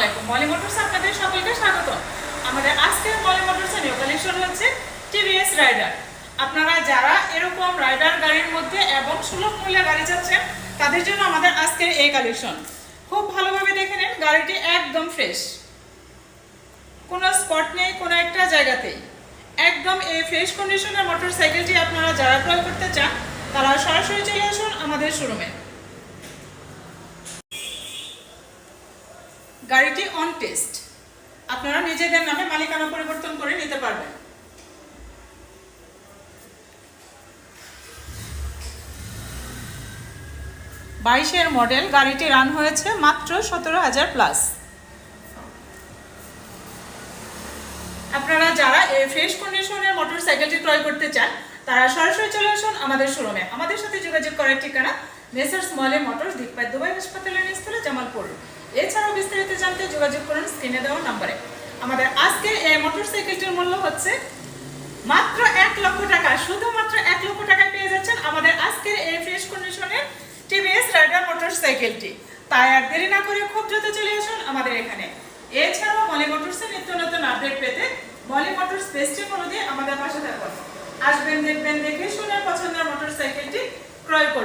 আলাইকুম, মলি মোটরস আপনাদের সকলকে স্বাগত। আমাদের আজকের মলি মোটরসের নিউ কালেকশন হচ্ছে টিভিএস রাইডার। আপনারা যারা এরকম রাইডার গাড়ির মধ্যে এবং সুলভ মূল্যে গাড়ি চাচ্ছেন তাদের জন্য আমাদের আজকের এই কালেকশন। খুব ভালোভাবে দেখে নিন, গাড়িটি একদম ফ্রেশ, কোনো স্পট নেই কোনো একটা জায়গাতেই। একদম এই ফ্রেশ কন্ডিশনের মোটরসাইকেলটি আপনারা যারা ক্রয় করতে চান তারা সরাসরি চলে আসুন আমাদের শোরুমে। গাড়িটি অন টেস্ট, আপনারা নিজেদের নামে মালিকানা পরিবর্তন করে নিতে পারবেন। বাইশের মডেল, গাড়িটি রান হয়েছে মাত্র 17,000 প্লাস। আপনারা যারা এই ফ্রেশ কন্ডিশনের মোটরসাইকেলটি ক্রয় করতে চান তারা সরাসরি চলে আসুন আমাদের শোরুমে। আমাদের সাথে যোগাযোগ করার ঠিকানা মেসার্স মলি মোটরস, দিকপাই দুবাই হাসপাতালের নিচতলা, জামালপুর। এছাড়াও বিস্তারিত জানতে যোগাযোগ করুন স্ক্রিনে দেওয়া নম্বরে। আমাদের আজকের এই মোটরসাইকেলটির মূল্য হচ্ছে মাত্র 1 লক্ষ টাকা। শুধুমাত্র 1 লক্ষ টাকায় পেয়ে যাচ্ছেন আমাদের আজকের এই ফ্রেশ কন্ডিশনের টিভিএস রাইডার মোটরসাইকেলটি। তাই আর দেরি না করে খুব দ্রুত চলে আসুন আমাদের এখানে। এছাড়াও মলি মোটরসের নিত্য নতুন আপডেট পেতে মলি মোটরস পেজটি ফলো দিয়ে আমাদের পাশে থাকুন। আসবেন, দেখবেন, দেখে শুনে পছন্দের মোটরসাইকেলটি ক্রয় করবেন।